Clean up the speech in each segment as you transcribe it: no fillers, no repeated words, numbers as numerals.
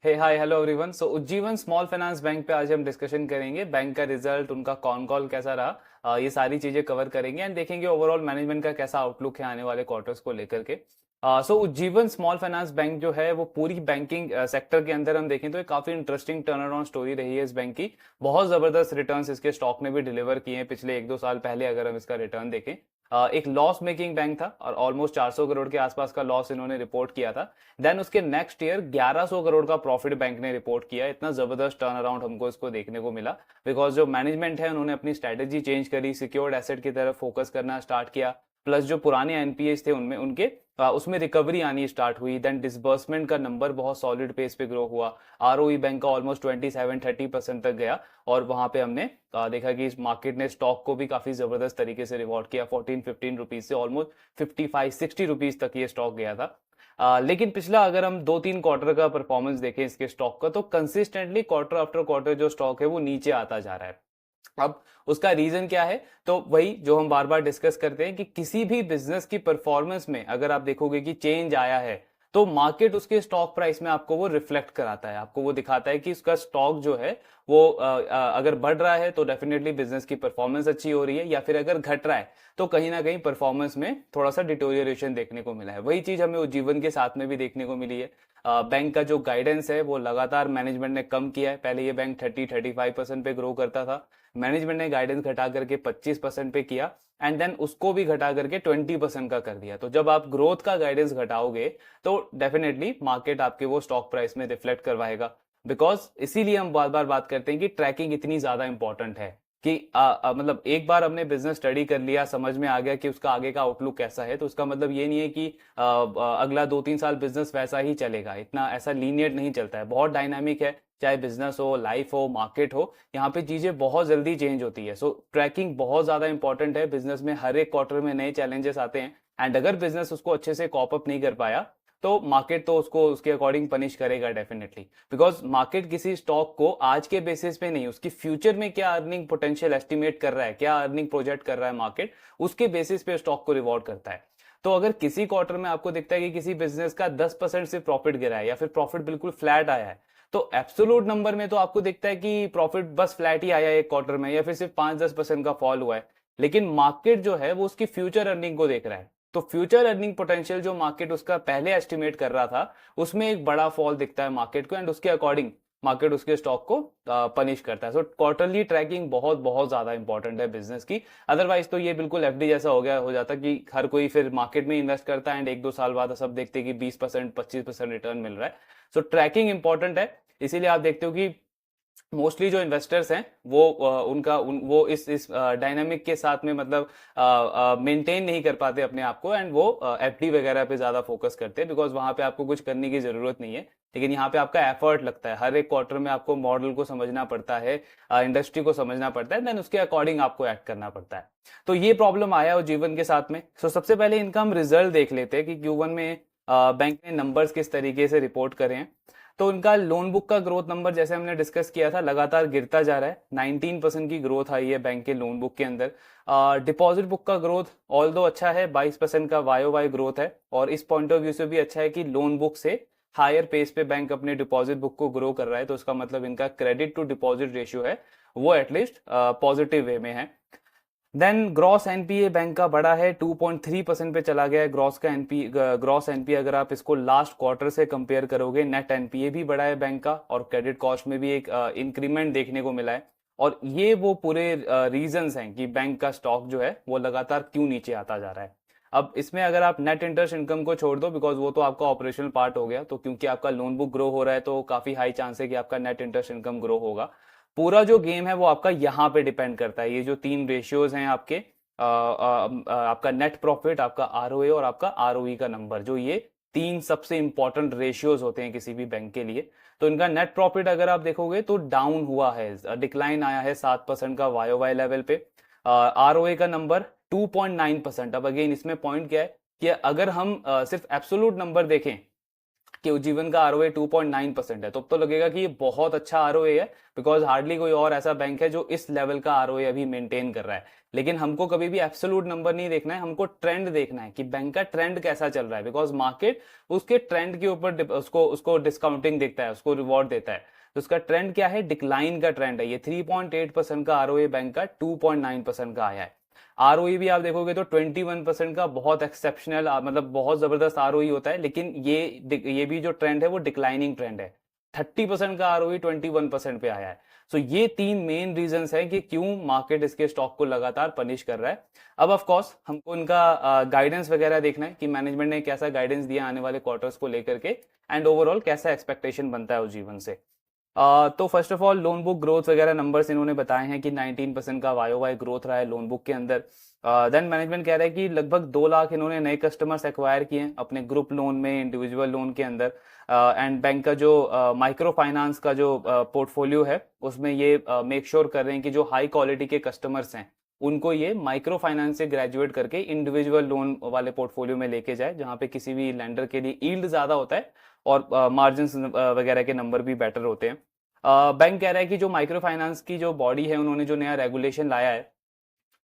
हे hi hello everyone. सो Ujjivan small finance bank पे आज हम डिस्कशन करेंगे। बैंक का रिजल्ट, उनका कॉन कॉल कैसा रहा, ये सारी चीजें कवर करेंगे एंड देखेंगे ओवरऑल मैनेजमेंट का कैसा आउटलुक है आने वाले क्वार्टर्स को लेकर के। सो उज्जीवन स्मॉल फाइनेंस बैंक जो है वो पूरी बैंकिंग सेक्टर के अंदर हम देखें तो ये काफी इंटरेस्टिंग टर्न अराउंड स्टोरी रही है इस बैंक की। बहुत जबरदस्त रिटर्न्स इसके स्टॉक ने भी डिलीवर किए हैं पिछले 1-2 साल पहले अगर हम इसका रिटर्न देखें। एक लॉस मेकिंग बैंक था और ऑलमोस्ट 400 करोड़ के आसपास का लॉस इन्होंने रिपोर्ट किया था। देन उसके नेक्स्ट ईयर 1100 करोड़ का प्रॉफिट बैंक ने रिपोर्ट किया। इतना जबरदस्त टर्न अराउंड हमको इसको देखने को मिला बिकॉज जो मैनेजमेंट है उन्होंने अपनी स्ट्रेटेजी चेंज करी, सिक्योर्ड एसेट की तरफ फोकस करना स्टार्ट किया। प्लस जो पुराने एनपीएस थे उनमें उनके उसमें रिकवरी आनी स्टार्ट हुई। देन डिसबर्समेंट का नंबर बहुत सॉलिड पेस पे ग्रो हुआ। आरओई बैंक का ऑलमोस्ट 27-30% तक गया और वहां पे हमने देखा कि इस मार्केट ने स्टॉक को भी काफी जबरदस्त तरीके से रिवॉर्ड किया। 14-15 रुपीज से ऑलमोस्ट 55-60 रुपीज तक ये स्टॉक गया था। लेकिन पिछला अगर हम 2-3 क्वार्टर का परफॉर्मेंस देखें इसके स्टॉक का तो कंसिस्टेंटली क्वार्टर आफ्टर क्वार्टर जो स्टॉक है वो नीचे आता जा रहा है। अब उसका रीजन क्या है? तो वही जो हम बार बार डिस्कस करते हैं कि किसी भी बिजनेस की परफॉर्मेंस में अगर आप देखोगे कि चेंज आया है तो मार्केट उसके स्टॉक प्राइस में आपको वो रिफ्लेक्ट कराता है, आपको वो दिखाता है कि उसका स्टॉक जो है वो अगर बढ़ रहा है तो डेफिनेटली बिजनेस की परफॉर्मेंस अच्छी हो रही है, या फिर अगर घट रहा है तो कहीं ना कहीं परफॉर्मेंस में थोड़ा सा डिटोरिएशन देखने को मिला है। वही चीज हमें उज्जीवन के साथ में भी देखने को मिली है। बैंक का जो गाइडेंस है वो लगातार मैनेजमेंट ने कम किया है। पहले ये बैंक 30-35% पे ग्रो करता था, मैनेजमेंट ने गाइडेंस घटा करके 25% पे किया एंड देन उसको भी घटा करके 20% का कर दिया। तो जब आप ग्रोथ का गाइडेंस घटाओगे तो डेफिनेटली मार्केट आपके वो स्टॉक प्राइस में रिफ्लेक्ट करवाएगा। बिकॉज इसीलिए हम बार बार बात करते हैं कि ट्रैकिंग इतनी ज्यादा इंपॉर्टेंट है कि मतलब एक बार हमने बिजनेस स्टडी कर लिया, समझ में आ गया कि उसका आगे का आउटलुक कैसा है, तो उसका मतलब ये नहीं है कि अगला 2-3 साल बिजनेस वैसा ही चलेगा। इतना ऐसा लीनियर नहीं चलता है, बहुत डायनामिक है। चाहे बिजनेस हो, लाइफ हो, मार्केट हो, यहाँ पे चीजें बहुत जल्दी चेंज होती है। सो ट्रैकिंग बहुत ज्यादा इंपॉर्टेंट है बिजनेस में। हर एक क्वार्टर में नए चैलेंजेस आते हैं एंड अगर बिजनेस उसको अच्छे से कॉप अप नहीं कर पाया तो मार्केट तो उसको उसके अकॉर्डिंग पनिश करेगा डेफिनेटली। बिकॉज मार्केट किसी स्टॉक को आज के बेसिस पे नहीं, उसकी फ्यूचर में क्या अर्निंग पोटेंशियल एस्टिमेट कर रहा है, क्या अर्निंग प्रोजेक्ट कर रहा है मार्केट, उसके बेसिस पे स्टॉक को रिवॉर्ड करता है। तो अगर किसी क्वार्टर में आपको दिखता है कि किसी बिजनेस का 10% से प्रॉफिट गिरा है या फिर प्रॉफिट बिल्कुल फ्लैट आया है, तो एब्सोल्यूट नंबर में तो आपको दिखता है कि प्रॉफिट बस फ्लैट ही आया है एक क्वार्टर में, या फिर सिर्फ 5-10% का फॉल हुआ है। लेकिन मार्केट जो है वो उसकी फ्यूचर अर्निंग को देख रहा है, तो फ्यूचर अर्निंग पोटेंशियल जो मार्केट उसका पहले एस्टिमेट कर रहा था उसमें एक बड़ा फॉल दिखता है मार्केट को एंड उसके अकॉर्डिंग मार्केट उसके स्टॉक को पनिश करता है। सो क्वार्टरली ट्रैकिंग बहुत बहुत ज्यादा इंपॉर्टेंट है बिजनेस की। अदरवाइज तो ये बिल्कुल एफडी जैसा हो जाता कि हर कोई फिर मार्केट में इन्वेस्ट करता है एंड 1-2 साल बाद सब देखते हैं कि 20% 25% रिटर्न मिल रहा है। सो ट्रैकिंग इंपॉर्टेंट है। इसीलिए आप देखते हो कि मोस्टली जो इन्वेस्टर्स हैं वो वो इस डायनामिक के साथ में मतलब मेंटेन नहीं कर पाते अपने आप को एंड वो एफडी वगैरह पे ज्यादा फोकस करते हैं बिकॉज वहां पे आपको कुछ करने की जरूरत नहीं है। लेकिन यहाँ पे आपका एफर्ट लगता है, हर एक क्वार्टर में आपको मॉडल को समझना पड़ता है, इंडस्ट्री को समझना पड़ता है, देन उसके अकॉर्डिंग आपको एक्ट करना पड़ता है। तो ये प्रॉब्लम आया और जीवन के साथ में। सो सबसे पहले इनका हम रिजल्ट देख लेते हैं कि Q1 में बैंक ने नंबर्स किस तरीके से रिपोर्ट करे हैं। तो इनका लोन बुक का ग्रोथ नंबर जैसे हमने डिस्कस किया था लगातार गिरता जा रहा है। 19% की ग्रोथ आई है बैंक के लोन बुक के अंदर। डिपॉजिट बुक का ग्रोथ ऑल दो अच्छा है, 22% का वाई ग्रोथ है। और इस पॉइंट ऑफ व्यू से भी अच्छा है कि लोन बुक से हायर पेस पे बैंक अपने डिपॉजिट बुक को ग्रो कर रहा है, तो उसका मतलब इनका क्रेडिट टू डिपॉजिट रेशियो है वो एटलीस्ट पॉजिटिव वे में है। देन ग्रॉस एनपीए बैंक का बड़ा है, 2.3% पे चला गया है ग्रॉस एनपीए अगर आप इसको लास्ट क्वार्टर से कंपेयर करोगे। नेट एनपीए भी बड़ा है बैंक का और क्रेडिट कॉस्ट में भी एक इंक्रीमेंट देखने को मिला है। और ये वो पूरे रीजंस हैं कि बैंक का स्टॉक जो है वो लगातार क्यों नीचे आता जा रहा है। अब इसमें अगर आप नेट इंटरेस्ट इनकम को छोड़ दो बिकॉज वो तो आपका ऑपरेशनल पार्ट हो गया, तो क्योंकि आपका लोन बुक ग्रो हो रहा है तो काफी हाई चांस है कि आपका नेट इंटरेस्ट इनकम ग्रो होगा। पूरा जो गेम है वो आपका यहाँ पे डिपेंड करता है। ये जो तीन रेशियोज हैं आपके आपका नेट प्रॉफिट, आपका आरओए और आपका आरओई का नंबर, जो ये तीन सबसे इंपॉर्टेंट रेशियोज होते हैं किसी भी बैंक के लिए। तो इनका नेट प्रॉफिट अगर आप देखोगे तो डाउन हुआ है, डिक्लाइन आया है 7% का वाई लेवल पे। आरओए का नंबर 2.9%। अब अगेन इसमें पॉइंट क्या है कि अगर हम सिर्फ एब्सोलूट नंबर देखें कि उज्जीवन का आरओए 2.9% है, तो अब तो लगेगा कि ये बहुत अच्छा आरओए है, बिकॉज हार्डली कोई और ऐसा बैंक है जो इस लेवल का आरओए अभी मेंटेन कर रहा है। लेकिन हमको कभी भी एब्सोल्यूट नंबर नहीं देखना है, हमको ट्रेंड देखना है कि बैंक का ट्रेंड कैसा चल रहा है, बिकॉज मार्केट उसके ट्रेंड के ऊपर उसको उसको डिस्काउंटिंग देखता है, उसको रिवॉर्ड देता है। तो उसका ट्रेंड क्या है, डिक्लाइन का ट्रेंड है। ये 3.8% का आरओए बैंक का 2.9% का आया है। आरओई भी आप देखोगे तो 21% का बहुत एक्सेप्शनल, मतलब बहुत जबरदस्त आरओई होता है, लेकिन ये भी जो ट्रेंड है वो डिक्लाइनिंग ट्रेंड है। 30% का आरओई 21% पे आया है। सो ये तीन मेन रीजंस है कि क्यों मार्केट इसके स्टॉक को लगातार पनिश कर रहा है। अब ऑफ कोर्स हमको इनका गाइडेंस वगैरह देखना है कि मैनेजमेंट ने कैसा गाइडेंस दिया आने वाले क्वार्टर्स को लेकर के, एंड ओवरऑल कैसा एक्सपेक्टेशन बनता है उस जीवन से। तो first of all loan book growth वगैरह नंबर्स इन्होंने बताए हैं कि 19% का वाई ग्रोथ रहा है लोन बुक के अंदर। देन मैनेजमेंट कह रहा है कि लगभग 2 लाख इन्होंने नए कस्टमर्स एक्वायर किए हैं अपने ग्रुप लोन में, इंडिविजुअल लोन के अंदर। एंड बैंक का जो माइक्रो फाइनेंस का जो पोर्टफोलियो है उसमें ये मेक श्योर कर रहे हैं कि जो हाई क्वालिटी के कस्टमर्स हैं उनको ये माइक्रो फाइनेंस से ग्रेजुएट करके इंडिविजुअल लोन वाले पोर्टफोलियो में लेके जाए, जहाँ पे किसी भी लेंडर के लिए यील्ड ज्यादा होता है और मार्जिन वगैरह के नंबर भी बेटर होते हैं। बैंक कह रहा है कि जो माइक्रो फाइनेंस की जो बॉडी है उन्होंने जो नया रेगुलेशन लाया है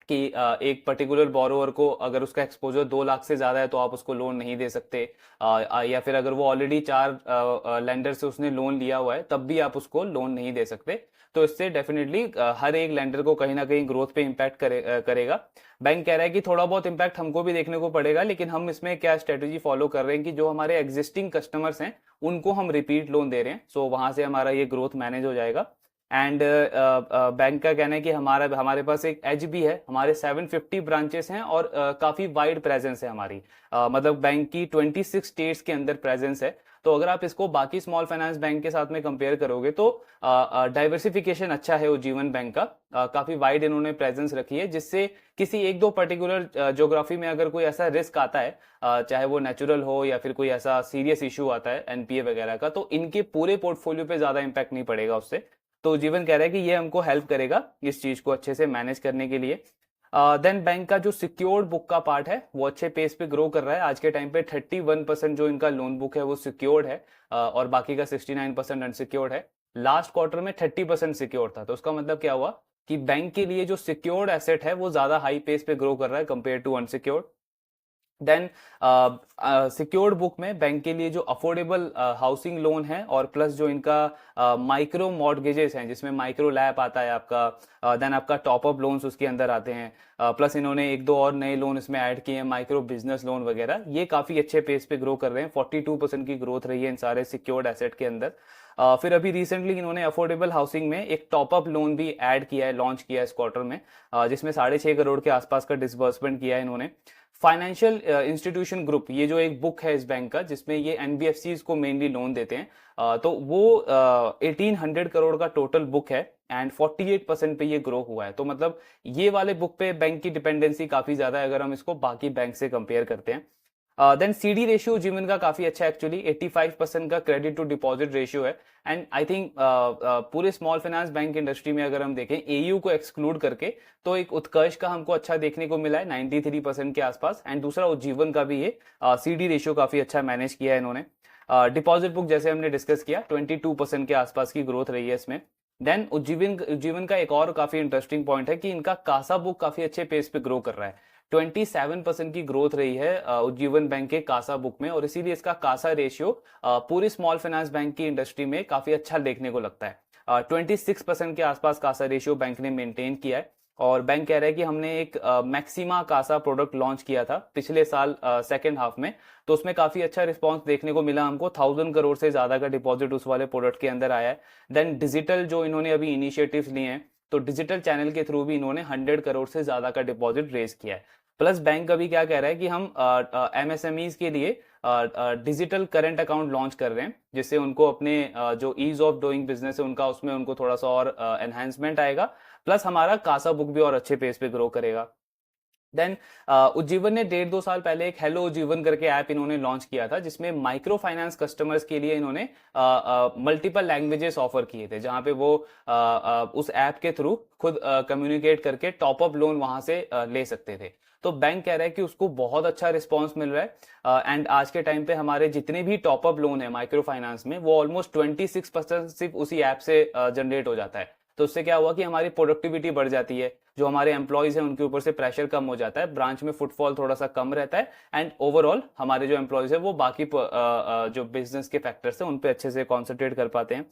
कि एक पर्टिकुलर बोरोवर को अगर उसका एक्सपोजर 2 लाख से ज्यादा है तो आप उसको लोन नहीं दे सकते, या फिर अगर वो ऑलरेडी 4 लेंडर से उसने लोन लिया हुआ है तब भी आप उसको लोन नहीं दे सकते। तो इससे डेफिनेटली हर एक लेंडर को कहीं ना कहीं ग्रोथ पे इम्पैक्ट करेगा। बैंक कह रहा है कि थोड़ा बहुत इम्पैक्ट हमको भी देखने को पड़ेगा, लेकिन हम इसमें क्या स्ट्रेटेजी फॉलो कर रहे हैं कि जो हमारे एग्जिस्टिंग कस्टमर्स हैं उनको हम रिपीट लोन दे रहे हैं, सो वहां से हमारा ये ग्रोथ मैनेज हो जाएगा। एंड बैंक का कहना है कि हमारे पास एक एज भी है, हमारे 750 ब्रांचेस हैं और काफी वाइड प्रेजेंस है हमारी, मतलब बैंक की 26 स्टेट्स के अंदर प्रेजेंस है। तो अगर आप इसको बाकी स्मॉल फाइनेंस बैंक के साथ में कंपेयर करोगे तो डाइवर्सिफिकेशन अच्छा है उज्जीवन बैंक का। काफी वाइड इन्होंने प्रेजेंस रखी है, जिससे किसी एक दो पर्टिकुलर ज्योग्राफी में अगर कोई ऐसा रिस्क आता है, चाहे वो नेचुरल हो या फिर कोई ऐसा सीरियस इशू आता है एनपीए वगैरह का, तो इनके पूरे पोर्टफोलियो पे ज्यादा इंपैक्ट नहीं पड़ेगा उससे। तो जीवन कह रहा है कि ये हमको हेल्प करेगा इस चीज को अच्छे से मैनेज करने के लिए। देन बैंक का जो सिक्योर्ड बुक का पार्ट है वो अच्छे पेस पे ग्रो कर रहा है। आज के टाइम पे 31% जो इनका लोन बुक है वो सिक्योर्ड है, और बाकी का 69% अनसिक्योर्ड है। लास्ट क्वार्टर में 30% सिक्योर्ड था, तो उसका मतलब क्या हुआ कि बैंक के लिए जो सिक्योर्ड एसेट है वो ज्यादा हाई पेस पे ग्रो कर रहा है compare to unsecured. Then secured book में बैंक के लिए जो अफोर्डेबल हाउसिंग लोन है और प्लस जो इनका माइक्रो मॉर्गेजेस हैं जिसमें माइक्रो लैप आता है आपका, देन आपका टॉप अप लोन्स उसके अंदर आते हैं, प्लस इन्होंने एक दो और नए लोन इसमें ऐड किए हैं, माइक्रो बिजनेस लोन वगैरह, ये काफी अच्छे पेस पे ग्रो कर रहे हैं। 42% की ग्रोथ रही है इन सारे सिक्योर्ड एसेट के अंदर। फिर अभी रिसेंटली इन्होंने अफोर्डेबल हाउसिंग में एक टॉप अप लोन भी ऐड किया है, लॉन्च किया है इस क्वार्टर में, जिसमें 6.5 करोड़ के आसपास का डिसबर्समेंट किया है इन्होंने। फाइनेंशियल इंस्टीट्यूशन ग्रुप, ये जो एक बुक है इस बैंक का जिसमें ये एनबीएफसीज को मेनली लोन देते हैं, तो वो 1800 करोड़ का टोटल बुक है एंड 48% पे ये ग्रो हुआ है। तो मतलब ये वाले बुक पे बैंक की डिपेंडेंसी काफी ज्यादा है अगर हम इसको बाकी बैंक से कंपेयर करते हैं। देन सीडी रेशियो जीवन का काफी अच्छा है एक्चुअली, 85% का क्रेडिट टू डिपॉजिट रेशियो है। एंड आई थिंक पूरे स्मॉल फाइनेंस बैंक इंडस्ट्री में अगर हम देखें एयू को एक्सक्लूड करके तो एक उत्कर्ष का हमको अच्छा देखने को मिला है 93% के आसपास। एंड दूसरा उज्जीवन का भी ये सीडी रेशियो काफी अच्छा मैनेज किया है इन्होंने। डिपॉजिट बुक जैसे हमने डिस्कस किया 22% के आसपास की ग्रोथ रही है इसमें। देन उज्जीवन का एक और काफी इंटरेस्टिंग पॉइंट है कि इनका कासा बुक काफी अच्छे पेस पे ग्रो कर रहा है। 27% की ग्रोथ रही है उज्जीवन बैंक के कासा बुक में, और इसीलिए इसका कासा रेशियो पूरी स्मॉल फाइनेंस बैंक की इंडस्ट्री में काफी अच्छा देखने को लगता है। 26% के आसपास कासा रेशियो बैंक ने मेंटेन किया है। और बैंक कह रहा है कि हमने एक मैक्सिमा कासा प्रोडक्ट लॉन्च किया था पिछले साल सेकेंड हाफ में, तो उसमें काफी अच्छा रिस्पांस देखने को मिला हमको। 1000 करोड़ से ज्यादा का डिपॉजिट उस वाले प्रोडक्ट के अंदर आया है। देन डिजिटल जो इन्होंने अभी इनिशिएटिव्स लिए हैं, तो डिजिटल चैनल के थ्रू भी इन्होंने 100 करोड़ से ज्यादा का डिपॉजिट रेज किया है। प्लस बैंक अभी क्या कह रहा है कि हम एमएसएमईज के लिए डिजिटल करंट अकाउंट लॉन्च कर रहे हैं, जिससे उनको अपने जो ईज ऑफ डूइंग बिजनेस है उनका, उसमें उनको थोड़ा सा और एनहांसमेंट आएगा। प्लस हमारा कासा बुक भी और अच्छे पेस पे ग्रो करेगा। देन उज्जीवन ने 1.5-2 साल पहले एक हेलो उज्जीवन करके ऐप इन्होंने लॉन्च किया था, जिसमें माइक्रो फाइनेंस कस्टमर्स के लिए इन्होंने मल्टीपल लैंग्वेजेस ऑफर किए थे, जहां पे वो उस ऐप के थ्रू खुद कम्युनिकेट करके टॉप अप लोन वहां से ले सकते थे। तो बैंक कह रहा है कि उसको बहुत अच्छा रिस्पॉन्स मिल रहा है, एंड आज के टाइम पे हमारे जितने भी टॉप अप लोन है माइक्रो फाइनेंस में, वो ऑलमोस्ट 26% सिर्फ उसी ऐप से जनरेट हो जाता है। तो उससे क्या हुआ कि हमारी प्रोडक्टिविटी बढ़ जाती है, जो हमारे एम्प्लॉयज हैं उनके ऊपर से प्रेशर कम हो जाता है, ब्रांच में फुटफॉल थोड़ा सा कम रहता है, एंड ओवरऑल हमारे जो एम्प्लॉयज है वो बाकी जो बिजनेस के फैक्टर्स हैं उन पे अच्छे से कॉन्सेंट्रेट कर पाते हैं।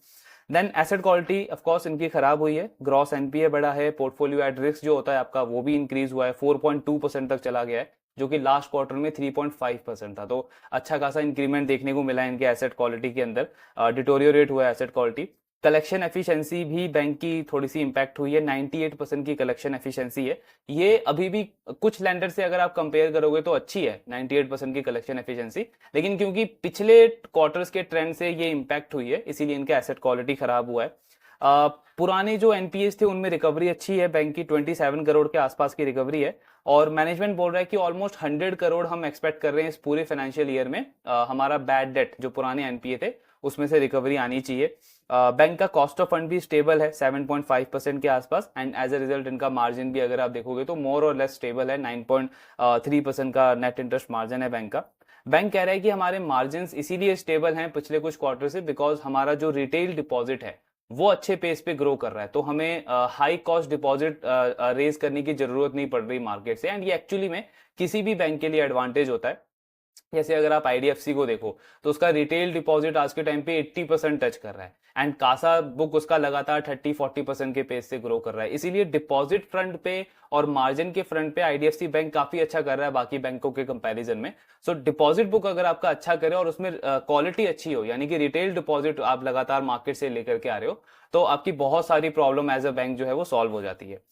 Then asset quality of course इनकी खराब हुई है, ग्रॉस एनपीए बढ़ा है, पोर्टफोलियो एट रिस्क जो होता है आपका वो भी इंक्रीज हुआ है, 4.2% तक चला गया है, जो कि लास्ट क्वार्टर में 3.5% था। तो अच्छा खासा इंक्रीमेंट देखने को मिला है इनके एसेट क्वालिटी के अंदर, डिटोरियोरेट हुआ है एसेट क्वालिटी। कलेक्शन एफिशिएंसी भी बैंक की थोड़ी सी इंपैक्ट हुई है, 98% की कलेक्शन एफिशिएंसी है। ये अभी भी कुछ लैंडर से अगर आप कंपेयर करोगे तो अच्छी है 98% की कलेक्शन एफिशिएंसी, लेकिन क्योंकि पिछले क्वार्टर्स के ट्रेंड से ये इंपैक्ट हुई है, इसीलिए इनका एसेट क्वालिटी खराब हुआ है। पुराने जो एनपीएस थे उनमें रिकवरी अच्छी है, बैंक की 27 करोड़ के आसपास की रिकवरी है, और मैनेजमेंट बोल रहा है कि ऑलमोस्ट 100 करोड़ हम एक्सपेक्ट कर रहे हैं इस पूरे फाइनेंशियल ईयर में, हमारा बैड डेट जो पुराने एनपीए थे उसमें से रिकवरी आनी चाहिए। बैंक का कॉस्ट ऑफ फंड भी स्टेबल है 7.5% के आसपास, एंड एज अ रिजल्ट इनका मार्जिन भी अगर आप देखोगे तो मोर और लेस स्टेबल है, 9.3% का नेट इंटरेस्ट मार्जिन है बैंक का। बैंक कह रहा है कि हमारे मार्जिन इसीलिए स्टेबल हैं पिछले कुछ क्वार्टर से, बिकॉज हमारा जो रिटेल डिपॉजिट है वो अच्छे पेस पे ग्रो कर रहा है, तो हमें हाई कॉस्ट डिपॉजिट रेज करने की जरूरत नहीं पड़ रही मार्केट से, एंड ये एक्चुअली में किसी भी बैंक के लिए एडवांटेज होता है। जैसे अगर आप आईडीएफसी को देखो तो उसका रिटेल डिपॉजिट आज के टाइम पे 80% टच कर रहा है, एंड कासा बुक उसका लगातार 30-40% के पेस से ग्रो कर रहा है, इसीलिए डिपॉजिट फ्रंट पे और मार्जिन के फ्रंट पे आईडीएफसी बैंक काफी अच्छा कर रहा है बाकी बैंकों के कंपैरिजन में। सो डिपॉजिट बुक अगर आपका अच्छा करे और उसमें क्वालिटी अच्छी हो, यानी कि रिटेल डिपॉजिट आप लगातार मार्केट से लेकर के आ रहे हो, तो आपकी बहुत सारी प्रॉब्लम एज अ बैंक जो है वो सॉल्व हो जाती है।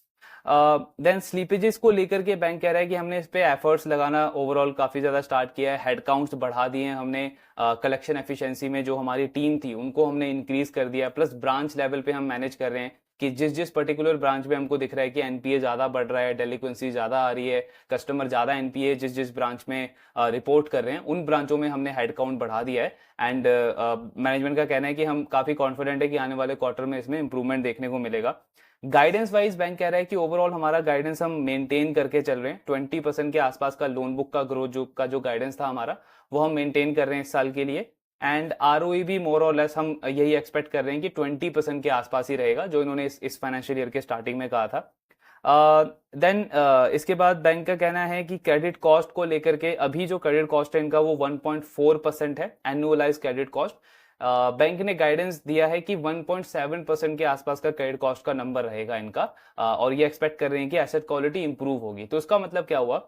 देन स्लीपेजेस को लेकर के बैंक कह रहा है कि हमने इस पे एफर्ट्स लगाना ओवरऑल काफी ज्यादा स्टार्ट किया है, हेड काउंट्स बढ़ा दिए हैं हमने, कलेक्शन एफिशिएंसी में जो हमारी टीम थी उनको हमने इंक्रीज कर दिया, प्लस ब्रांच लेवल पे हम मैनेज कर रहे हैं कि जिस जिस पर्टिकुलर ब्रांच में हमको दिख रहा है कि एनपीए ज्यादा बढ़ रहा है, डेलिक्वेंसी ज्यादा आ रही है, कस्टमर ज्यादा एनपीए जिस जिस ब्रांच में रिपोर्ट कर रहे हैं, उन ब्रांचों में हमने हेड काउंट बढ़ा दिया है, एंड मैनेजमेंट का कहना है कि हम काफी कॉन्फिडेंट है कि आने वाले क्वार्टर में इसमें इंप्रूवमेंट देखने को मिलेगा। गाइडेंस वाइज बैंक कह रहा है कि ओवरऑल हमारा गाइडेंस हम मेंटेन करके चल रहे हैं, 20% के आसपास का लोन बुक का ग्रोथ जो गाइडेंस था हमारा वो हम मेंटेन कर रहे हैं इस साल के लिए, एंड आरओई भी मोर और लेस हम यही एक्सपेक्ट कर रहे हैं कि 20% के आसपास ही रहेगा, जो इन्होंने इस फाइनेंशियल ईयर के स्टार्टिंग में कहा था। देन इसके बाद बैंक का कहना है कि क्रेडिट कॉस्ट को लेकर के अभी जो क्रेडिट कॉस्ट है इनका वो 1.4% है, एनुअलाइज क्रेडिट कॉस्ट। बैंक ने गाइडेंस दिया है कि 1.7% के आसपास का क्रेडिट कॉस्ट का नंबर रहेगा इनका, और ये एक्सपेक्ट कर रहे हैं कि एसेट क्वालिटी इंप्रूव होगी। तो इसका मतलब क्या हुआ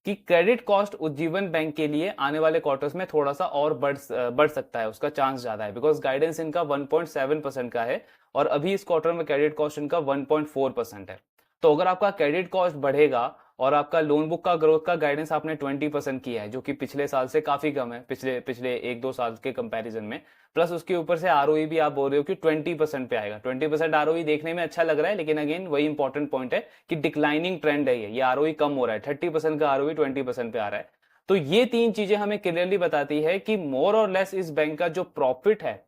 कि क्रेडिट कॉस्ट उज्जीवन बैंक के लिए आने वाले क्वार्टर्स में थोड़ा सा और बढ़ सकता है, उसका चांस ज्यादा है, बिकॉज गाइडेंस इनका 1.7% का है, और अभी इस क्वार्टर में क्रेडिट कॉस्ट इनका 1.4% है। तो अगर आपका क्रेडिट कॉस्ट बढ़ेगा और आपका लोन बुक का ग्रोथ का गाइडेंस आपने 20% किया है, जो कि पिछले साल से काफी कम है, पिछले पिछले 1-2 साल के कंपैरिजन में, प्लस उसके ऊपर से आरओई भी आप बोल रहे हो कि 20% पे आएगा। 20% आरओई देखने में अच्छा लग रहा है, लेकिन अगेन वही इंपॉर्टेंट पॉइंट है कि डिक्लाइनिंग ट्रेंड है, ये आरओई कम हो रहा है, 30% का आरओई 20% पे आ रहा है। तो ये तीन चीजें हमें क्लियरली बताती है कि मोर और लेस इस बैंक का जो प्रॉफिट है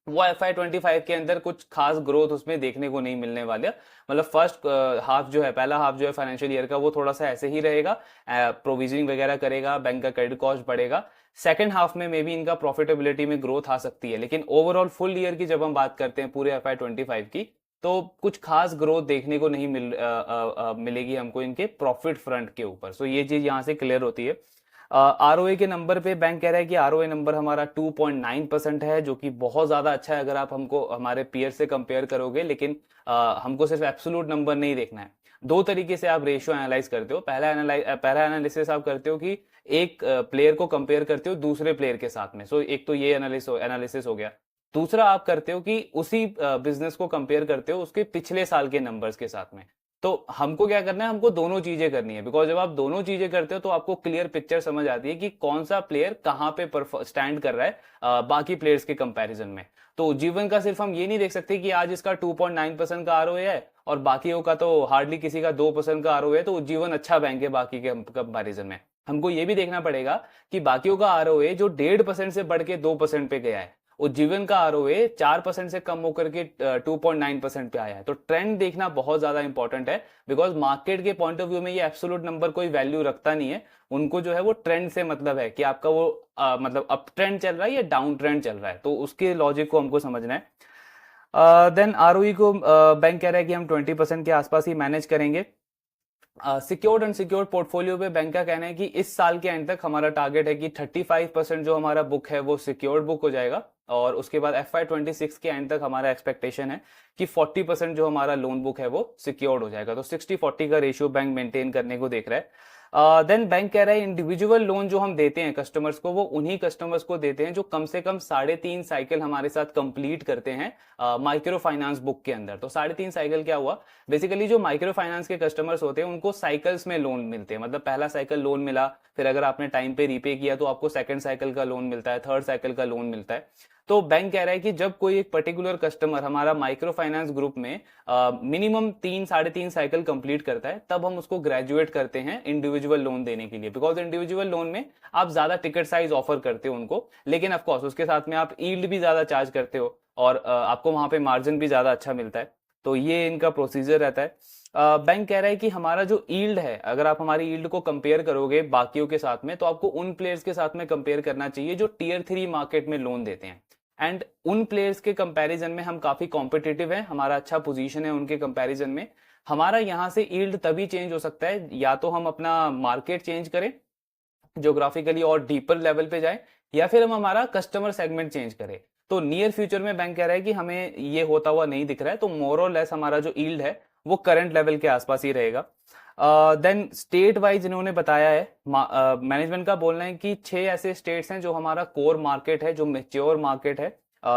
वो FY25 के अंदर कुछ खास ग्रोथ उसमें देखने को नहीं मिलने वाले, मतलब फर्स्ट हाफ जो है, पहला हाफ जो है फाइनेंशियल ईयर का, वो थोड़ा सा ऐसे ही रहेगा, प्रोविजनिंग वगैरह करेगा, बैंक का क्रेडिट कॉस्ट बढ़ेगा। सेकंड हाफ में मे बी इनका प्रॉफिटेबिलिटी में ग्रोथ आ सकती है, लेकिन ओवरऑल फुल ईयर की जब हम बात करते हैं पूरे FY25 की, तो कुछ खास ग्रोथ देखने को नहीं मिलेगी हमको इनके प्रॉफिट फ्रंट के ऊपर। सो ये चीज यहाँ से क्लियर होती है। आरओए के नंबर पे बैंक कह रहा है कि आरओए नंबर हमारा 2.9% है, जो कि बहुत ज्यादा अच्छा है अगर आप हमको हमारे पीयर से कंपेयर करोगे, लेकिन हमको सिर्फ एब्सोल्यूट नंबर नहीं देखना है। दो तरीके से आप रेशियो एनालाइज करते हो, पहला एनालिसिस आप करते हो कि एक प्लेयर को कंपेयर करते हो दूसरे प्लेयर के साथ में, सो एक तो ये एनालिसिस हो गया। दूसरा आप करते हो कि उसी बिजनेस को कंपेयर करते हो उसके पिछले साल के नंबर्स के साथ में। तो हमको क्या करना है, हमको दोनों चीजें करनी है, बिकॉज जब आप दोनों चीजें करते हो तो आपको क्लियर पिक्चर समझ आती है कि कौन सा प्लेयर कहाँ पे स्टैंड कर रहा है बाकी प्लेयर्स के कंपैरिजन में। तो जीवन का सिर्फ हम ये नहीं देख सकते कि आज इसका 2.9% का आरओए है और बाकियों का तो हार्डली किसी का 2% का आरओए है, तो उज्जीवन अच्छा बैंक है बाकी के कंपैरिजन में। हमको ये भी देखना पड़ेगा कि बाकियों का आरओए जो 1.5% से बढ़ के 2% पे गया है, उज्जीवन का आरओए 4% से कम होकर के 2.9% पे आया है। तो ट्रेंड देखना बहुत ज्यादा इंपॉर्टेंट है, बिकॉज मार्केट के पॉइंट ऑफ व्यू में ये एब्सोल्यूट नंबर कोई वैल्यू रखता नहीं है। उनको जो है वो ट्रेंड से मतलब है कि आपका वो मतलब अप ट्रेंड चल रहा है या डाउन ट्रेंड चल रहा है, तो उसके लॉजिक को हमको समझना है। देन आरओई को बैंक कह रहा है कि हम 20% के आसपास ही मैनेज करेंगे। सिक्योर्ड अनसिक्योर्ड पोर्टफोलियो पे बैंक का कहना है कि इस साल के एंड तक हमारा टारगेट है कि 35% जो हमारा बुक है वो सिक्योर्ड बुक हो जाएगा, और उसके बाद FY26 के एंड तक हमारा एक्सपेक्टेशन है कि 40% जो हमारा लोन बुक है वो सिक्योर्ड हो जाएगा। तो 60-40 का रेशियो बैंक मेंटेन करने को देख रहा है। देन बैंक कह रहा है इंडिविजुअल लोन जो हम देते हैं कस्टमर्स को, वो उन्हीं कस्टमर्स को देते हैं जो कम से कम 3.5 साइकिल हमारे साथ कंप्लीट करते हैं माइक्रो फाइनेंस बुक के अंदर। तो 3.5 साइकिल क्या हुआ, बेसिकली जो माइक्रो फाइनेंस के कस्टमर्स होते हैं उनको साइकिल्स में लोन मिलते हैं, मतलब पहला साइकिल लोन मिला, फिर अगर आपने टाइम पे रीपे किया तो आपको सेकंड साइकिल का लोन मिलता है, थर्ड साइकिल का लोन मिलता है। तो बैंक कह रहा है कि जब कोई एक पर्टिकुलर कस्टमर हमारा माइक्रो फाइनेंस ग्रुप में मिनिमम 3-3.5 साइकिल कंप्लीट करता है, तब हम उसको ग्रेजुएट करते हैं इंडिविजुअल लोन देने के लिए, बिकॉज इंडिविजुअल लोन में आप ज्यादा टिकट साइज ऑफर करते हो उनको, लेकिन ऑफकोर्स उसके साथ में आप यील्ड भी ज्यादा चार्ज करते हो और आपको वहां पे मार्जिन भी ज्यादा अच्छा मिलता है। तो ये इनका प्रोसीजर रहता है। बैंक कह रहा है कि हमारा जो यील्ड है, अगर आप हमारी यील्ड को कंपेयर करोगे बाकियों के साथ में, तो आपको उन प्लेयर्स के साथ में कंपेयर करना चाहिए जो टियर 3 मार्केट में लोन देते हैं। एंड उन प्लेयर्स के कंपैरिजन में हम काफी कॉम्पिटिटिव हैं, हमारा अच्छा पोजीशन है उनके कंपैरिजन में। हमारा यहां से यील्ड तभी चेंज हो सकता है या तो हम अपना मार्केट चेंज करें ज्योग्राफिकली और डीपर लेवल पे जाए, या फिर हम हमारा कस्टमर सेगमेंट चेंज करें। तो नियर फ्यूचर में बैंक कह रहा है कि हमें ये होता हुआ नहीं दिख रहा है, तो मोर और लेस हमारा जो यील्ड है वो करंट लेवल के आसपास ही रहेगा। देन स्टेट वाइज इन्होंने बताया है, मैनेजमेंट का बोलना है कि 6 ऐसे स्टेट्स हैं जो हमारा कोर मार्केट है, जो मेच्योर मार्केट है,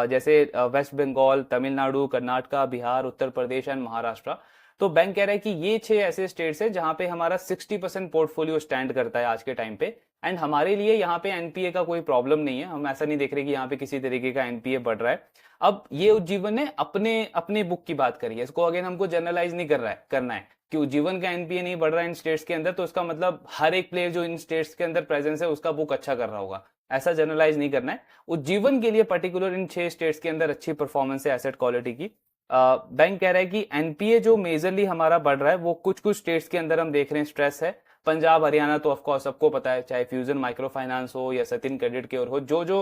जैसे वेस्ट बंगाल, तमिलनाडु, कर्नाटका, बिहार, उत्तर प्रदेश एंड महाराष्ट्र। तो बैंक कह रहा है कि ये 6 ऐसे स्टेट्स हैं जहां पे हमारा 60% पोर्टफोलियो स्टैंड करता है आज के टाइम पे। एंड हमारे लिए यहाँ पे एनपीए का कोई प्रॉब्लम नहीं है, हम ऐसा नहीं देख रहे कि यहाँ पे किसी तरीके का एनपीए बढ़ रहा है। अब ये उज्जीवन ने अपने अपने बुक की बात करी है, इसको अगेन हमको जनरलाइज नहीं करना है कि उज्जीवन का एनपीए नहीं बढ़ रहा है इन स्टेट्स के अंदर, तो इसका मतलब हर एक प्लेयर जो इन स्टेट्स के अंदर प्रेजेंस है उसका बुक अच्छा कर रहा होगा, ऐसा जनरलाइज नहीं करना है। उज्जीवन के लिए पर्टिकुलर इन 6 स्टेट्स के अंदर अच्छी परफॉर्मेंस है एसेट क्वालिटी की। बैंक कह रहा है कि एनपीए जो मेजरली हमारा बढ़ रहा है वो कुछ कुछ स्टेट्स के अंदर हम देख रहे हैं स्ट्रेस है। पंजाब, हरियाणा तो ऑफकोर्स सबको पता है, चाहे फ्यूजन माइक्रो फाइनेंस हो या सतिन क्रेडिट केयर हो, जो जो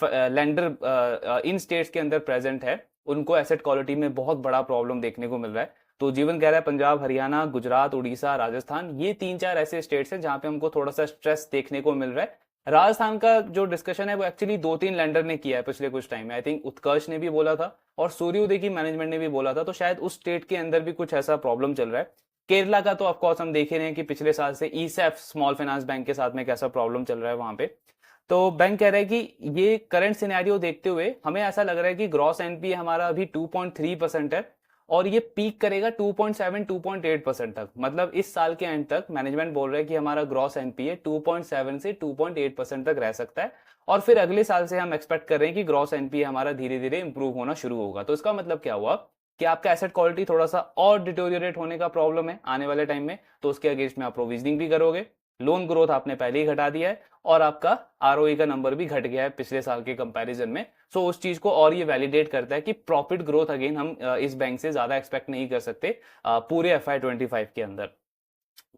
लेंडर इन स्टेट्स के अंदर प्रेजेंट है उनको एसेट क्वालिटी में बहुत बड़ा प्रॉब्लम देखने को मिल रहा है। तो जीवन कह रहा है पंजाब, हरियाणा, गुजरात, उड़ीसा, राजस्थान, ये 3-4 ऐसे स्टेट्स हैं जहां पे हमको थोड़ा सा स्ट्रेस देखने को मिल रहा है। राजस्थान का जो डिस्कशन है वो एक्चुअली 2-3 लेंडर ने किया है पिछले कुछ टाइम में, आई थिंक उत्कर्ष ने भी बोला था और सूर्योदय की मैनेजमेंट ने भी बोला था, तो शायद उस स्टेट के अंदर भी कुछ ऐसा प्रॉब्लम चल रहा है। केरला का तो ऑफकोर्स हम देख रहे हैं कि पिछले साल से ईसैफ स्मॉल फाइनेंस बैंक के साथ में कैसा प्रॉब्लम चल रहा है वहां पे। तो बैंक कह रहा है कि ये करंट सिनेरियो देखते हुए हमें ऐसा लग रहा है कि ग्रॉस एनपीए हमारा अभी 2.3% है और ये पीक करेगा 2.7-2.8% तक, मतलब इस साल के एंड तक मैनेजमेंट बोल रहा है कि हमारा ग्रॉस एनपीए 2.7 से 2.8% तक रह सकता है, और फिर अगले साल से हम एक्सपेक्ट कर रहे हैं कि ग्रॉस एनपीए हमारा धीरे धीरे इंप्रूव होना शुरू होगा। तो इसका मतलब क्या हुआ कि आपका एसेट क्वालिटी थोड़ा सा और डिटोरिएट होने का प्रॉब्लम है आने वाले टाइम में, तो उसके अगेंस्ट में आप प्रोविजनिंग भी करोगे, लोन ग्रोथ आपने पहले ही घटा दिया है और आपका आरओई का नंबर भी घट गया है पिछले साल के कंपैरिजन में। सो उस चीज को और ये वैलिडेट करता है कि प्रॉफिट ग्रोथ अगेन हम इस बैंक से ज्यादा एक्सपेक्ट नहीं कर सकते पूरे FY25 के अंदर।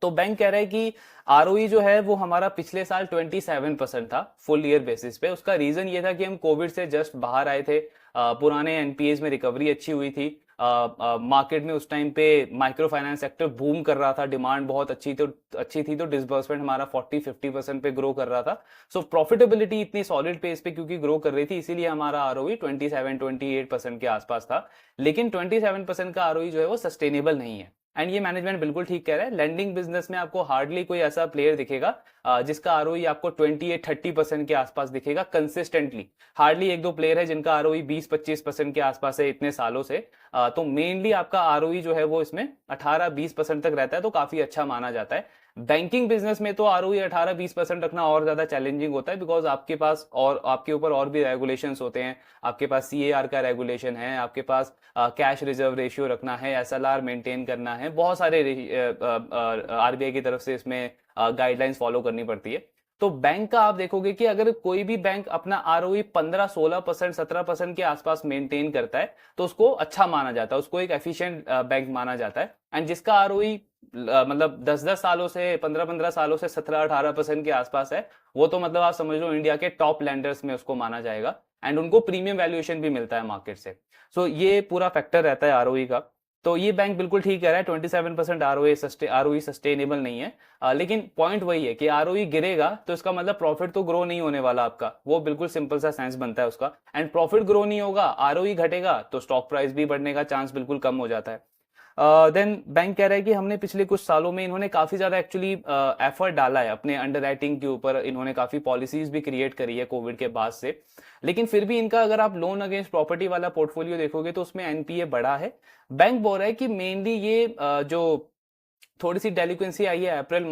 तो बैंक कह रहा है कि आरओई जो है वो हमारा पिछले साल 27% था फुल ईयर बेसिस पे। उसका रीजन ये था कि हम कोविड से जस्ट बाहर आए थे, पुराने एनपीएस में रिकवरी अच्छी हुई थी, मार्केट में उस टाइम पे माइक्रो फाइनेंस सेक्टर बूम कर रहा था, डिमांड बहुत अच्छी थी, तो डिसबर्समेंट हमारा 40-50% पे ग्रो कर रहा था। सो प्रॉफिटेबिलिटी इतनी सॉलिड पेस पे क्योंकि ग्रो कर रही थी, इसीलिए हमारा आरओई 27-28% के आसपास था। लेकिन 27% का आरओई जो है वो सस्टेनेबल नहीं है, एंड ये मैनेजमेंट बिल्कुल ठीक कह रहा है। लेंडिंग बिजनेस में आपको हार्डली कोई ऐसा प्लेयर दिखेगा जिसका आरओई आपको 28-30% के आसपास दिखेगा कंसिस्टेंटली। हार्डली 1-2 प्लेयर है जिनका आरओई 20-25% के आसपास है इतने सालों से। तो मेनली आपका आरओई जो है वो इसमें 18-20% तक रहता है, तो काफी अच्छा माना जाता है। बैंकिंग बिजनेस में तो आरओई 18-20% रखना और ज्यादा चैलेंजिंग होता है, बिकॉज आपके पास और आपके ऊपर और भी रेगुलेशंस होते हैं। आपके पास सीएआर का रेगुलेशन है, आपके पास कैश रिजर्व रेशियो रखना है, एसएलआर मेंटेन करना है, बहुत सारे आरबीआई की तरफ से इसमें गाइडलाइंस फॉलो करनी पड़ती है। तो बैंक का आप देखोगे कि अगर कोई भी बैंक अपना आरओई 15-16%, 17% के आसपास मेंटेन करता है तो उसको अच्छा माना जाता है, उसको एक एफिशिएंट बैंक माना जाता है। एंड जिसका आरओई मतलब 10-10 सालों से, 15-15 सालों से 17-18% के आसपास है, वो तो मतलब आप समझ लो इंडिया के टॉप लैंडर्स में उसको माना जाएगा। एंड उनको प्रीमियम वैल्यूएशन भी मिलता है मार्केट से। सो ये पूरा फैक्टर रहता है आरओई का। तो ये बैंक बिल्कुल ठीक कह रहा है, 27% आरओई सस्टेनेबल नहीं है। लेकिन पॉइंट वही है कि आरओई गिरेगा तो इसका मतलब प्रॉफिट तो ग्रो नहीं होने वाला आपका, वो बिल्कुल सिंपल सा सेंस बनता है उसका। एंड प्रॉफिट ग्रो नहीं होगा, आरओई घटेगा तो स्टॉक प्राइस भी बढ़ने का चांस बिल्कुल कम हो जाता है। देन बैंक कह रहा है कि हमने पिछले कुछ सालों में इन्होंने काफी ज्यादा एक्चुअली एफर्ट डाला है अपने अंडरराइटिंग के ऊपर, इन्होंने काफी पॉलिसीज भी क्रिएट करी है कोविड के बाद से। लेकिन फिर भी इनका अगर आप लोन अगेंस्ट प्रॉपर्टी वाला पोर्टफोलियो देखोगे तो उसमें एनपीए बढ़ा है। बैंक बोल रहा है कि मेनली ये जो थोड़ी सी डेलिक्वेंसी आई है अप्रैल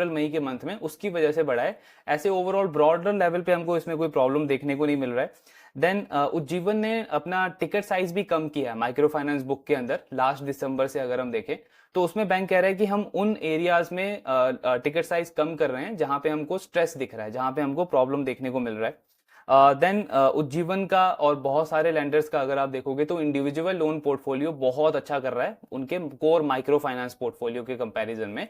मई के मंथ में, उसकी वजह से बढ़ा है। ऐसे ओवरऑल ब्रॉडर लेवल पे हमको इसमें कोई प्रॉब्लम देखने को नहीं मिल रहा है। देन उज्जीवन ने अपना टिकट साइज भी कम किया है माइक्रो फाइनेंस बुक के अंदर लास्ट दिसंबर से अगर हम देखें तो उसमें बैंक कह रहा है कि हम उन एरियाज में टिकट साइज कम कर रहे हैं जहां पे हमको स्ट्रेस दिख रहा है, जहां पे हमको प्रॉब्लम देखने को मिल रहा है। देन उज्जीवन का और बहुत सारे लैंडर्स का अगर आप देखोगे तो इंडिविजुअल लोन पोर्टफोलियो बहुत अच्छा कर रहा है उनके कोर माइक्रो फाइनेंस पोर्टफोलियो के कंपैरिजन में।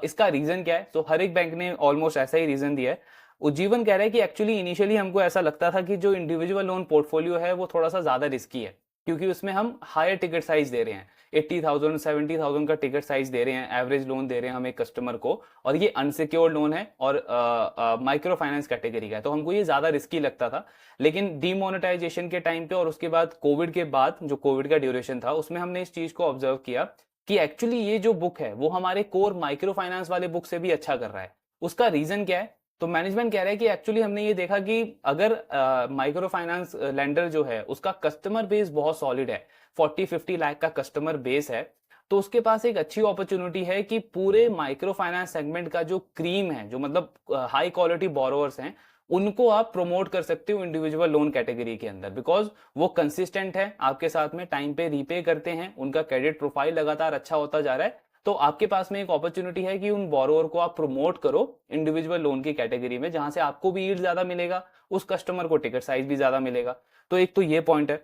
इसका रीजन क्या है? तो हर एक बैंक ने ऑलमोस्ट ऐसा ही रीजन दिया है। उज्जीवन कह रहा है कि एक्चुअली इनिशियली हमको ऐसा लगता था कि जो इंडिविजुअल लोन पोर्टफोलियो है वो थोड़ा सा ज्यादा रिस्की है, क्योंकि उसमें हम हायर टिकट साइज दे रहे हैं, 80,000 70,000 का टिकट साइज दे रहे हैं, एवरेज लोन दे रहे हैं हम एक कस्टमर को, और ये अनसिक्योर्ड लोन है और माइक्रो फाइनेंस कैटेगरी का है, तो हमको ये ज्यादा रिस्की लगता था। लेकिन डीमोनेटाइजेशन के टाइम पे और उसके बाद कोविड के बाद जो कोविड का ड्यूरेशन था उसमें हमने इस चीज को ऑब्जर्व किया कि एक्चुअली ये जो बुक है वो हमारे कोर माइक्रो फाइनेंस वाले बुक से भी अच्छा कर रहा है। उसका रीजन क्या है? तो मैनेजमेंट कह रहा है कि एक्चुअली हमने ये देखा कि अगर माइक्रो फाइनेंस लेंडर जो है उसका कस्टमर बेस बहुत सॉलिड है, 40-50 लाख का कस्टमर बेस है, तो उसके पास एक अच्छी अपॉर्चुनिटी है कि पूरे माइक्रो फाइनेंस सेगमेंट का जो क्रीम है, जो मतलब हाई क्वालिटी बोरोवर्स हैं, उनको आप प्रमोट कर सकते हो इंडिविजुअल लोन कैटेगरी के अंदर, बिकॉज वो कंसिस्टेंट है आपके साथ में, टाइम पे रीपे करते हैं, उनका क्रेडिट प्रोफाइल लगातार अच्छा होता जा रहा है। तो आपके पास में एक अपॉर्चुनिटी है कि उन बोरोवर को आप प्रमोट करो इंडिविजुअल लोन की कैटेगरी में, जहां से आपको भी यील्ड ज्यादा मिलेगा, उस कस्टमर को टिकट साइज भी ज्यादा मिलेगा। तो एक तो ये पॉइंट है।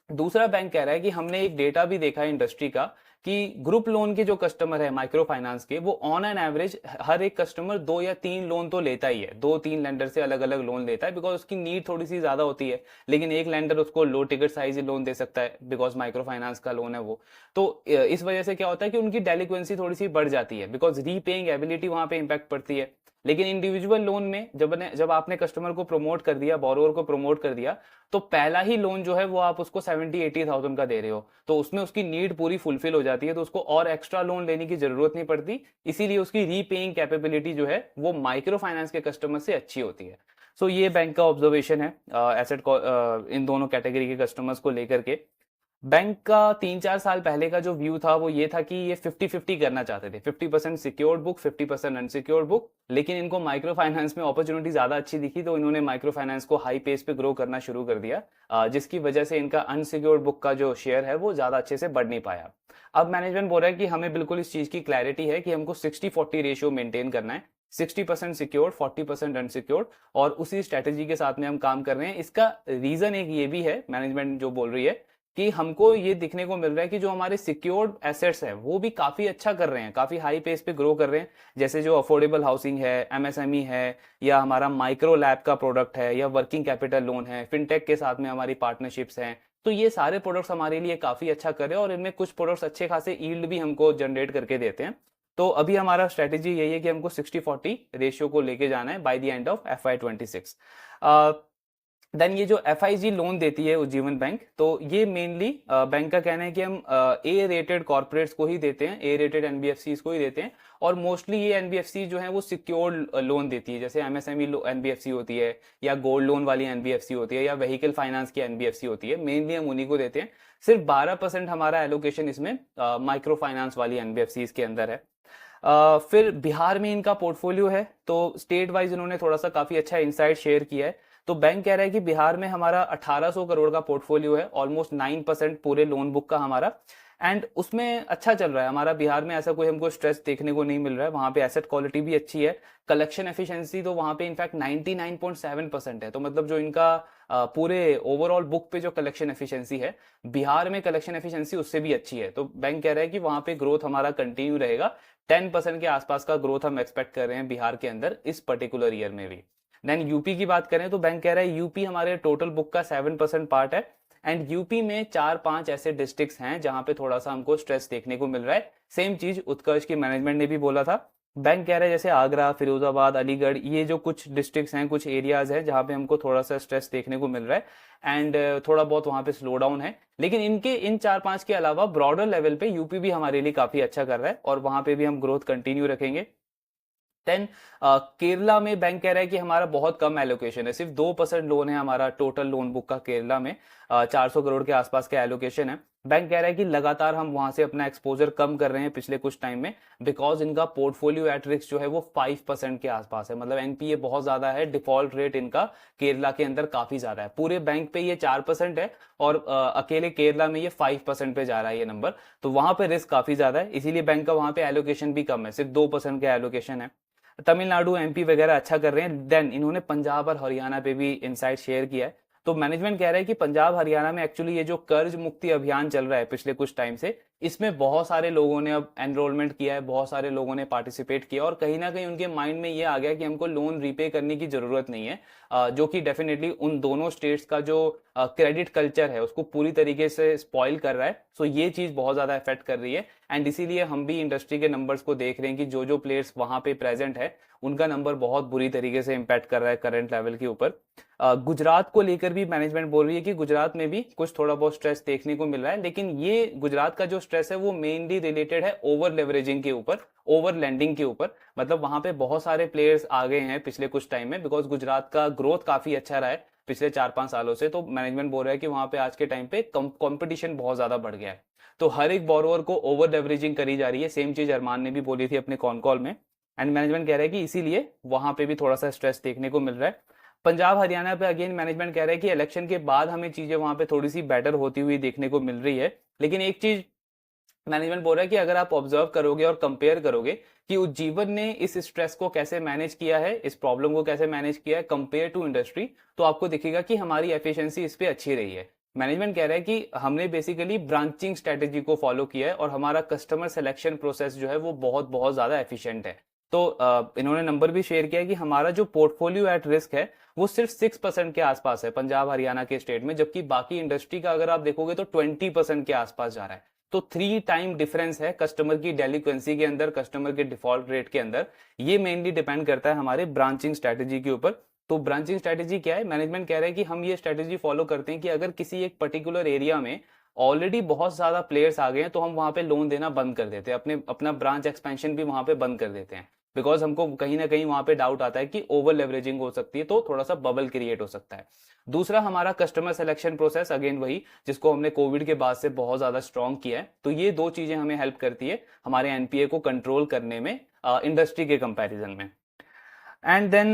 दूसरा बैंक कह रहा है कि हमने एक डेटा भी देखा है इंडस्ट्री का कि ग्रुप लोन के जो कस्टमर है माइक्रो फाइनेंस के, वो ऑन एन एवरेज हर एक कस्टमर 2 या 3 लोन तो लेता ही है, 2-3 लेंडर से अलग अलग लोन लेता है, बिकॉज उसकी नीड थोड़ी सी ज्यादा होती है। लेकिन एक लेंडर उसको लो टिकट साइज लोन दे सकता है बिकॉज माइक्रो फाइनेंस का लोन है वो। तो इस वजह से क्या होता है कि उनकी डेलिक्वेंसी थोड़ी सी बढ़ जाती है, बिकॉज रीपेइंग एबिलिटी वहां पे इंपैक्ट पड़ती है। लेकिन इंडिविजुअल लोन में जब आपने कस्टमर को प्रमोट कर दिया, बोरोवर को प्रमोट कर दिया, तो पहला ही लोन जो है वो आप उसको 70-80,000 का दे रहे हो, तो उसमें उसकी नीड पूरी फुलफिल हो जाती है, तो उसको और एक्स्ट्रा लोन लेने की जरूरत नहीं पड़ती। इसीलिए उसकी रीपेइंग कैपेबिलिटी जो है वो माइक्रो फाइनेंस के कस्टमर से अच्छी होती है। सो ये बैंक का ऑब्जर्वेशन है एसेट इन दोनों कैटेगरी के कस्टमर्स को लेकर के। बैंक का 3-4 साल पहले का जो व्यू था वो ये था कि ये 50-50 करना चाहते थे, 50% सिक्योर्ड बुक, 50% अनसिक्योर्ड बुक। लेकिन इनको माइक्रो फाइनेंस में अपॉर्चुनिटी ज्यादा अच्छी दिखी, तो इन्होंने माइक्रो फाइनेंस को हाई पेस पे ग्रो करना शुरू कर दिया, जिसकी वजह से इनका अनसिक्योर्ड बुक का जो शेयर है वो ज्यादा अच्छे से बढ़ नहीं पाया। अब मैनेजमेंट बोल रहा है कि हमें बिल्कुल इस चीज की क्लैरिटी है कि हमको 60-40 रेशियो मेंटेन करना है, 60% सिक्योर्ड, 40% अनसिक्योर्ड, और उसी स्ट्रेटेजी के साथ में हम काम कर रहे हैं। इसका रीजन एक ये भी है, मैनेजमेंट जो बोल रही है कि हमको ये दिखने को मिल रहा है कि जो हमारे सिक्योर्ड एसेट्स है वो भी काफी अच्छा कर रहे हैं, काफी हाई पेस पे ग्रो कर रहे हैं, जैसे जो अफोर्डेबल हाउसिंग है, एमएसएमई है, या हमारा माइक्रो लैब का प्रोडक्ट है, या वर्किंग कैपिटल लोन है, फिनटेक के साथ में हमारी पार्टनरशिप्स हैं। तो ये सारे प्रोडक्ट्स हमारे लिए काफी अच्छा कर रहे हैं, और इनमें कुछ प्रोडक्ट्स अच्छे खासे यील्ड भी हमको जनरेट करके देते हैं। तो अभी हमारा स्ट्रेटेजी यही है कि हमको 60-40 रेशियो को लेके जाना है by the end of FY26। Then ये जो FIG लोन देती है उज्जीवन बैंक, तो ये मेनली बैंक का कहना है कि हम ए रेटेड कॉर्पोरेट्स को ही देते हैं, ए रेटेड एनबीएफसी को ही देते हैं, और मोस्टली ये एनबीएफसी जो है वो सिक्योर्ड लोन देती है, जैसे एमएसएमई एनबीएफसी होती है, या गोल्ड लोन वाली एनबीएफसी होती है, या व्हीकल फाइनेंस की एनबीएफसी होती है, मेनली हम उन्हीं को देते हैं। सिर्फ 12% हमारा एलोकेशन इसमें माइक्रो फाइनेंस वाली एनबीएफसी के अंदर है। फिर बिहार में इनका पोर्टफोलियो है, तो स्टेट वाइज इन्होंने थोड़ा सा काफी अच्छा इंसाइट शेयर किया है। तो बैंक कह रहा है कि बिहार में हमारा 1800 करोड़ का पोर्टफोलियो है, ऑलमोस्ट 9% पूरे लोन बुक का हमारा, एंड उसमें अच्छा चल रहा है हमारा। बिहार में ऐसा कोई हमको स्ट्रेस देखने को नहीं मिल रहा है, वहां पे एसेट क्वालिटी भी अच्छी है। कलेक्शन एफिशिएंसी तो वहां पे इनफैक्ट 99.7% है। तो मतलब जो इनका पूरे ओवरऑल बुक पे जो कलेक्शन एफिशिएंसी है, बिहार में कलेक्शन एफिशिएंसी उससे भी अच्छी है। तो बैंक कह रहा है कि वहां पे ग्रोथ हमारा कंटिन्यू रहेगा। 10% के आसपास का ग्रोथ हम एक्सपेक्ट कर रहे हैं बिहार के अंदर इस पर्टिकुलर ईयर में भी। देन यूपी की बात करें तो बैंक कह रहा है यूपी हमारे टोटल बुक का 7% पार्ट है, एंड यूपी में 4-5 ऐसे डिस्ट्रिक्ट्स हैं जहां पे थोड़ा सा हमको स्ट्रेस देखने को मिल रहा है। सेम चीज उत्कर्ष की मैनेजमेंट ने भी बोला था। बैंक कह रहा है जैसे आगरा, फिरोजाबाद, अलीगढ़, ये जो कुछ डिस्ट्रिक्ट्स हैं, कुछ एरियाज हैं जहां पे हमको थोड़ा सा स्ट्रेस देखने को मिल रहा है, एंड थोड़ा बहुत वहां पे स्लो डाउन है। लेकिन इनके इन 4-5 के अलावा ब्रॉडर लेवल पे यूपी भी हमारे लिए काफी अच्छा कर रहा है, और वहां पे भी हम ग्रोथ कंटिन्यू रखेंगे। देन केरला में बैंक कह रहा है कि हमारा बहुत कम एलोकेशन है, सिर्फ 2% लोन है हमारा टोटल लोन बुक का केरला में। 400 करोड़ के आसपास का एलोकेशन है। बैंक कह रहा है कि लगातार हम वहां से अपना एक्सपोजर कम कर रहे हैं पिछले कुछ टाइम में, बिकॉज इनका पोर्टफोलियो एट रिस्क जो है वो 5% के आसपास है। मतलब एनपीए बहुत ज्यादा है, डिफॉल्ट रेट इनका केरला के अंदर काफी ज्यादा है। पूरे बैंक पे ये 4% है, और अकेले केरला में ये 5% पे जा रहा है ये नंबर। तो वहां पे रिस्क काफी ज्यादा है, इसीलिए बैंक का वहां पे एलोकेशन भी कम है, सिर्फ 2% का एलोकेशन है। तमिलनाडु, एमपी वगैरह अच्छा कर रहे हैं। देन इन्होंने पंजाब और हरियाणा पे भी इनसाइट शेयर किया है। तो मैनेजमेंट कह रहा है कि पंजाब हरियाणा में एक्चुअली ये जो कर्ज मुक्ति अभियान चल रहा है पिछले कुछ टाइम से, इसमें बहुत सारे लोगों ने अब एनरोलमेंट किया है, बहुत सारे लोगों ने पार्टिसिपेट किया, और कहीं ना कहीं उनके माइंड में ये आ गया कि हमको लोन रीपे करने की जरूरत नहीं है, जो कि डेफिनेटली उन दोनों स्टेट्स का जो क्रेडिट कल्चर है उसको पूरी तरीके से स्पॉइल कर रहा है। सो ये चीज बहुत ज्यादा इफेक्ट कर रही है, एंड इसीलिए हम भी इंडस्ट्री के नंबर्स को देख रहे हैं कि जो जो प्लेयर्स वहां पे प्रेजेंट है उनका नंबर बहुत बुरी तरीके से इम्पैक्ट कर रहा है करंट लेवल के ऊपर। गुजरात को लेकर भी मैनेजमेंट बोल रही है कि गुजरात में भी कुछ थोड़ा बहुत स्ट्रेस देखने को मिल रहा है, लेकिन ये गुजरात का जो स्ट्रेस है वो मेनली रिलेटेड है ओवर लेवरेजिंग के ऊपर, ओवर लैंडिंग के ऊपर। मतलब वहां पे बहुत सारे प्लेयर्स आ गए हैं पिछले कुछ टाइम में, बिकॉज गुजरात का ग्रोथ काफी अच्छा रहा है पिछले 4-5 सालों से। तो मैनेजमेंट बोल रहा है कि वहां पे आज के टाइम पे कंपटीशन बहुत ज्यादा बढ़ गया है, तो हर एक बोरोवर को ओवर लेवरेजिंग करी जा रही है। सेम चीज अरमान ने भी बोली थी अपने कॉन कॉल में, एंड मैनेजमेंट कह रहा है कि इसीलिए वहां पे भी थोड़ा सा स्ट्रेस देखने को मिल रहा है। पंजाब हरियाणा पे अगेन मैनेजमेंट कह रहा है कि इलेक्शन के बाद हमें चीजें वहां पे थोड़ी सी बेटर होती हुई देखने को मिल रही है। लेकिन एक चीज मैनेजमेंट बोल रहा है कि अगर आप ऑब्जर्व करोगे और कंपेयर करोगे कि उज्जीवन ने इस स्ट्रेस को कैसे मैनेज किया है, इस प्रॉब्लम को कैसे मैनेज किया है कंपेयर टू इंडस्ट्री, तो आपको दिखेगा कि हमारी एफिशिएंसी इस पे अच्छी रही है। मैनेजमेंट कह रहा है कि हमने बेसिकली ब्रांचिंग स्ट्रेटेजी को फॉलो किया है, और हमारा कस्टमर सिलेक्शन प्रोसेस जो है वो बहुत बहुत ज्यादा एफिशिएंट है। तो इन्होंने नंबर भी शेयर किया कि हमारा जो पोर्टफोलियो एट रिस्क है वो सिर्फ 6% के आसपास है पंजाब हरियाणा के स्टेट में, जबकि बाकी इंडस्ट्री का अगर आप देखोगे तो 20% के आसपास जा रहा है। तो 3 टाइम डिफरेंस है कस्टमर की डेलिक्वेंसी के अंदर, कस्टमर के डिफॉल्ट रेट के अंदर। ये मेनली डिपेंड करता है हमारे ब्रांचिंग स्ट्रेटेजी के ऊपर। तो ब्रांचिंग स्ट्रेटेजी क्या है, मैनेजमेंट कह रहा है कि हम ये स्ट्रेटेजी फॉलो करते हैं कि अगर किसी एक पर्टिकुलर एरिया में ऑलरेडी बहुत ज्यादा प्लेयर्स आ गए हैं तो हम वहां पे लोन देना बंद कर देते हैं, अपना ब्रांच एक्सपेंशन भी वहां पे बंद कर देते हैं, बिकॉज हमको कहीं ना कहीं वहां पे डाउट आता है कि ओवर लेवरेजिंग हो सकती है, तो थोड़ा सा बबल क्रिएट हो सकता है। दूसरा हमारा कस्टमर सिलेक्शन प्रोसेस, अगेन वही जिसको हमने कोविड के बाद से बहुत ज्यादा स्ट्रॉन्ग किया है। तो ये दो चीजें हमें हेल्प करती है हमारे एनपीए को कंट्रोल करने में इंडस्ट्री के कंपैरिजन में। एंड देन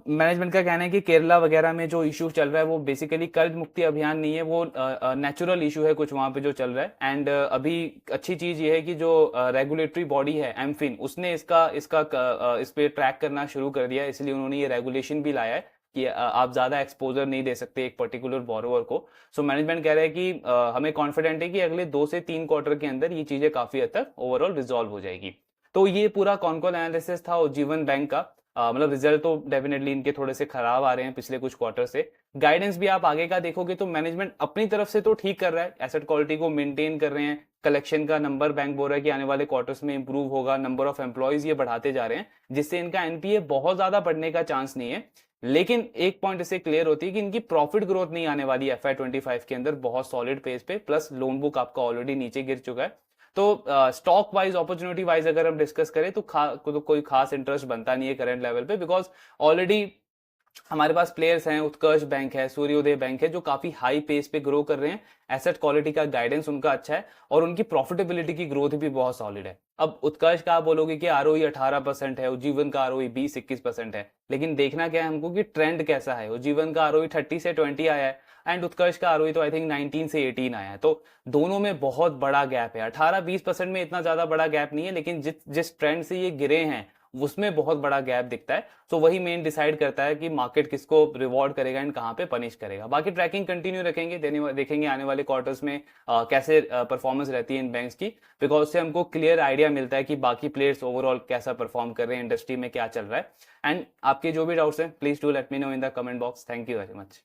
मैनेजमेंट का कहना है कि केरला वगैरह में जो इशू चल रहा है वो बेसिकली कर्ज मुक्ति अभियान नहीं है, वो नेचुरल इशू है कुछ वहां पे जो चल रहा है। एंड अभी अच्छी चीज ये है कि जो रेगुलेटरी बॉडी है एमफिन, उसने इसका इसका इस पे ट्रैक करना शुरू कर दिया है, इसलिए उन्होंने ये रेगुलेशन भी लाया है कि आप ज्यादा एक्सपोजर नहीं दे सकते एक पर्टिकुलर बोरोवर को। सो मैनेजमेंट कह रहा है कि हमें कॉन्फिडेंट है कि अगले 2 से 3 क्वार्टर के अंदर ये चीजें काफी हद तक ओवरऑल रिजॉल्व हो जाएगी। तो ये पूरा कॉनकॉल एनालिसिस था उज्जीवन बैंक का। मतलब रिजल्ट तो डेफिनेटली इनके थोड़े से खराब आ रहे हैं पिछले कुछ क्वार्टर से। गाइडेंस भी आप आगे का देखोगे तो मैनेजमेंट अपनी तरफ से तो ठीक कर रहा है, एसेट क्वालिटी को मेंटेन कर रहे हैं, कलेक्शन का नंबर बैंक बोल रहा है कि आने वाले क्वार्टर्स में इंप्रूव होगा, नंबर ऑफ एम्प्लॉयज ये बढ़ाते जा रहे हैं, जिससे इनका एनपीए बहुत ज्यादा बढ़ने का चांस नहीं है। लेकिन एक पॉइंट इससे क्लियर होती है कि इनकी प्रॉफिट ग्रोथ नहीं आने वाली एफआई 25 के अंदर बहुत सॉलिड पेस पे, प्लस लोन बुक आपका ऑलरेडी नीचे गिर चुका है। तो स्टॉक वाइज, अपॉर्चुनिटी वाइज अगर हम डिस्कस करें तो कोई खास इंटरेस्ट बनता नहीं है करंट लेवल पे, बिकॉज ऑलरेडी हमारे पास प्लेयर्स हैं, उत्कर्ष बैंक है, सूर्योदय बैंक है, जो काफी हाई पेस पे ग्रो कर रहे हैं। एसेट क्वालिटी का गाइडेंस उनका अच्छा है और उनकी प्रॉफिटेबिलिटी की ग्रोथ भी बहुत सॉलिड है। अब उत्कर्ष का आप बोलोगे कि आरओई 18% है, उज्जीवन का आरओई 20-21% है, लेकिन देखना क्या है हमको कि ट्रेंड कैसा है। उज्जीवन का आरओई 30 से 20 आया है एंड उत्कर्ष का आरओई तो आई थिंक 19 से 18 आया है। तो दोनों में बहुत बड़ा गैप है। 18-20% में इतना ज्यादा बड़ा गैप नहीं है, लेकिन जिस जिस ट्रेंड से ये गिरे हैं उसमें बहुत बड़ा गैप दिखता है। सो वही मेन डिसाइड करता है कि मार्केट किसको रिवॉर्ड करेगा एंड कहाँ पे पनिश करेगा। बाकी ट्रैकिंग कंटिन्यू रखेंगे, देखेंगे आने वाले क्वार्टर्स में कैसे परफॉर्मेंस रहती है इन बैंक्स की, बिकॉज से हमको क्लियर आइडिया मिलता है कि बाकी प्लेयर्स ओवरऑल कैसा परफॉर्म कर रहे हैं, इंडस्ट्री में क्या चल रहा है। एंड आपके जो भी डाउट्स हैं please do let me know in the comment box. Thank you very much.